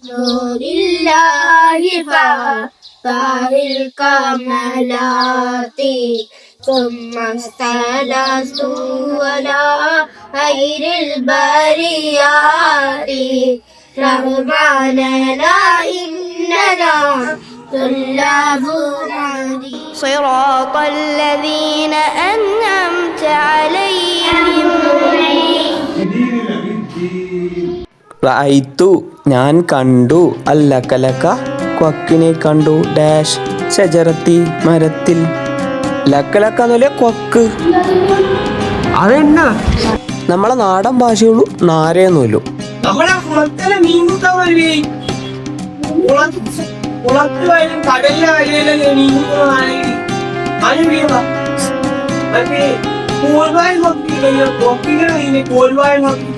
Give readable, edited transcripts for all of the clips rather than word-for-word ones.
നൂറില്ലാഹി ഫാറിൽ കമലാതി ثم استلست ولا خير البريات رحماننا إننا طلاب صراط الذين أنعمت عليهم. റഅയ്തു ഞാൻ കണ്ടു, അല്ലകലക ക്വക്കിനെ കണ്ടു, ഡാഷ് ഷജറത്തി മരത്തിൽ, ലക്കലക്ക എന്നല്ലേ ക്വക്ക്. അതെന്നാ നമ്മളെ നാടൻ ഭാഷയുള്ളൂ, നാരയൊന്നുമില്ലു. നമ്മളെ കുളത്തിലെ നീന്തുന്നവര് കുളത്തിലായാലും കടലിലായാലും നീന്തുന്നതാണെങ്കിൽ അത് വീണ മറ്റേ കോൽവായ നോക്കി കൊക്കിനെ കോൽവായ നോക്കി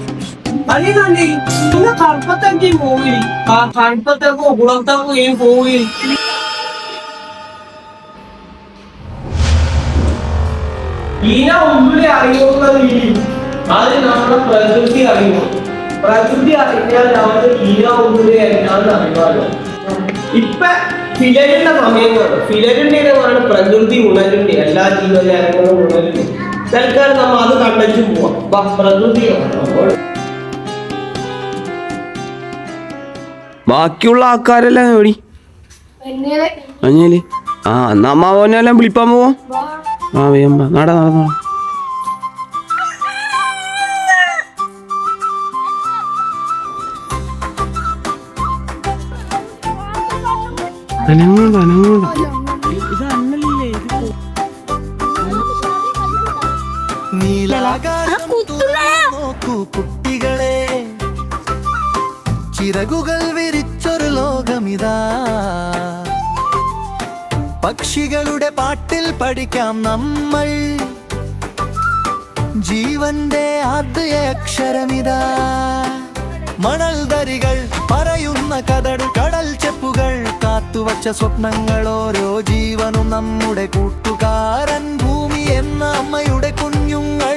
അതിനുണ്ട്. പിന്നെ കടുപ്പത്തേക്ക് പോയി ആ കടുപ്പത്തേക്കോ കുളത്തേക്കോ പോയി ഈന ഒന്നുകൂടി അറിയുന്നത് അത് നമ്മുടെ പ്രകൃതി അറിയുന്നു. പ്രകൃതി അറിഞ്ഞാൽ നമ്മൾ ഈന ഒന്നുകൂടി എന്താണെന്ന് അറിയാമല്ലോ. ഇപ്പൊ ഫിലരിന്റെ സമയമാണ്, ഫിലരിന്റെതാണ് പ്രകൃതി ഉണരുണ്ട്, എല്ലാ ജീവജാലങ്ങളും ഉണരുണ്ട്. തൽക്കാലം നമ്മൾ അത് കണ്ടു പോവാം. പ്രകൃതി ബാക്കിയുള്ള ആൾക്കാരെല്ലാം എവിടെ അഞ്ഞാല് ആ എന്നാ അമ്മാവനെല്ലാം വിളിപ്പാൻ പോവാം. ആ വേമ്പ നട നടന്നോ. കുട്ടികളെ ചിറകുകൾ വിരിച്ചൊരു ലോകമിതാ, പക്ഷികളുടെ പാട്ടിൽ പഠിക്കാം നമ്മൾ ജീവന്റെ ആദ്യ അക്ഷരമിതാ. മണൽ ദരികൾ പറയുന്ന കഥകൾ, കടൽ ചെപ്പുകൾ കാത്തുവച്ച സ്വപ്നങ്ങൾ, ഓരോ ജീവനും നമ്മുടെ കൂട്ടുകാരൻ, ഭൂമി എന്ന അമ്മയുടെ കുഞ്ഞുങ്ങൾ.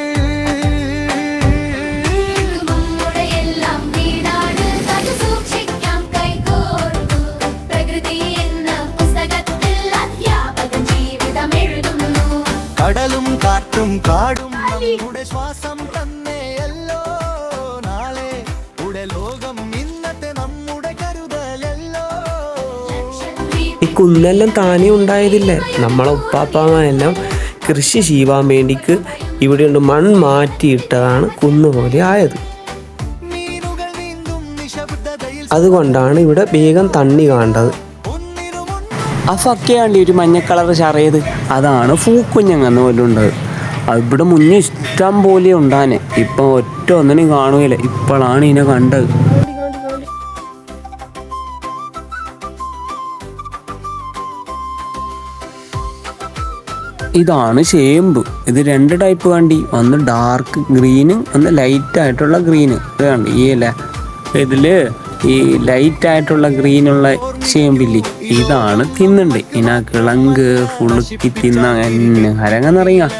കടലും കാറ്റും കാടും നമ്മുടെ ശ്വാസം തന്നെയല്ലോ, നാളെ ഉടെ ലോകം ഇന്നത്തെ നമ്മുടെ കരുതലല്ലോ. ഈ കുന്നെല്ലാം താനേ ഉണ്ടായതില്ലേ, നമ്മളെ ഉപ്പാപ്പാമെല്ലാം കൃഷി ചെയ്യാൻ വേണ്ടിക്ക് ഇവിടെയുണ്ട് മൺ മാറ്റിയിട്ടതാണ് കുന്ന് പോലെ ആയത്. അതുകൊണ്ടാണ് ഇവിടെ വേഗം തണ്ണി കാണേണ്ടത്. ആ ഫക്കയാണ്ടി ഒരു മഞ്ഞ കളർ ചറയത്, അതാണ് പൂക്കുഞ്ഞങ്ങന്ന് പോലും ഉണ്ടത്. ഇവിടെ മുന്നേ ഇഷ്ടം പോലെ ഉണ്ടാനെ, ഇപ്പം ഒറ്റ ഒന്നിനും കാണുകയില്ല. ഇപ്പോഴാണ് ഇതിനെ കണ്ടത്. ഇതാണ് ചേമ്പ്. ഇത് രണ്ട് ടൈപ്പ് കണ്ടി, ഒന്ന് ഡാർക്ക് ഗ്രീനും ഒന്ന് ലൈറ്റ് ആയിട്ടുള്ള ഗ്രീന്. ഇത് കണ്ടി ഈ അല്ല, ഇതില് ഈ ലൈറ്റ് ആയിട്ടുള്ള ഗ്രീനുള്ള ചേമ്പില്ലേ, ഇതാണ് തിന്നുണ്ട്. ഇതിനാ കിളങ്ക് ഫുളുക്കി തിന്ന ഹരങ്ങെന്നറിയാം.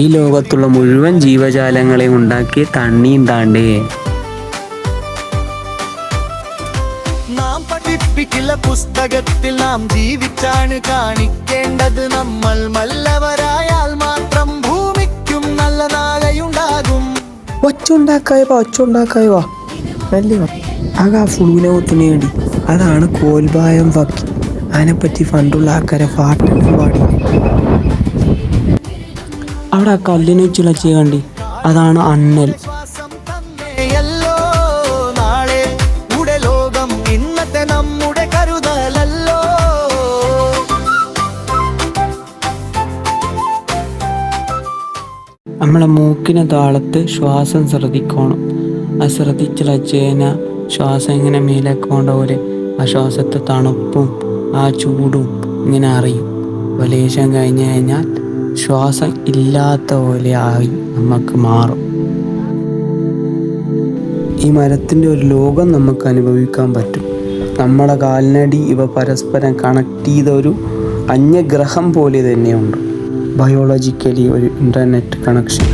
ഈ ലോകത്തുള്ള മുഴുവൻ ജീവജാലങ്ങളെയും ഉണ്ടാക്കിയ തണ്ണിയും താണ്ടേ. നാം പഠിപ്പിക്കില്ല പുസ്തകത്തിൽ, നാം ജീവിച്ചാണ് കാണിക്കേണ്ടത്. നമ്മൾ നല്ലവരായാൽ മാത്രം ഭൂമിക്കും നല്ല നാളെയുണ്ടാകും. ഒച്ചുണ്ടാക്കായവാ നല്ല ആകെ ആ ഫുളൂനെ ഒത്തിനു വേണ്ടി. അതാണ് കോൽബായം വക്കി. അതിനെപ്പറ്റി പണ്ടുള്ള ആൾക്കാരെ പാട്ടെല്ലാം പാടി. അവിടെ ആ കല്ലിനെ വെച്ചുള്ള കണ്ടി, അതാണ് അണ്ണൽ. നാളെ ഉടെ ലോകം ഇന്നത്തെ നമ്മുടെ കരുതലല്ലോ. നമ്മളെ മൂക്കിന് താളത്ത് ശ്വാസം ശ്രദ്ധിക്കണം. ആ ശ്രദ്ധിച്ചുള്ള ചേന ശ്വാസം ഇങ്ങനെ മേലേക്ക് കൊണ്ട പോലെ ആ ശ്വാസത്തെ തണുപ്പും ആ ചൂടും ഇങ്ങനെ അറിയും. ഉപലേശം കഴിഞ്ഞ് കഴിഞ്ഞാൽ ശ്വാസം ഇല്ലാത്ത പോലെ ആയി നമുക്ക് മാറും. ഈ മരത്തിൻ്റെ ഒരു ലോകം നമുക്ക് അനുഭവിക്കാൻ പറ്റും. നമ്മളെ കാലിനടി ഇവ പരസ്പരം കണക്ട് ചെയ്ത ഒരു അന്യഗ്രഹം പോലെ തന്നെയുണ്ട്. ബയോളജിക്കലി ഒരു ഇൻ്റർനെറ്റ് കണക്ഷൻ.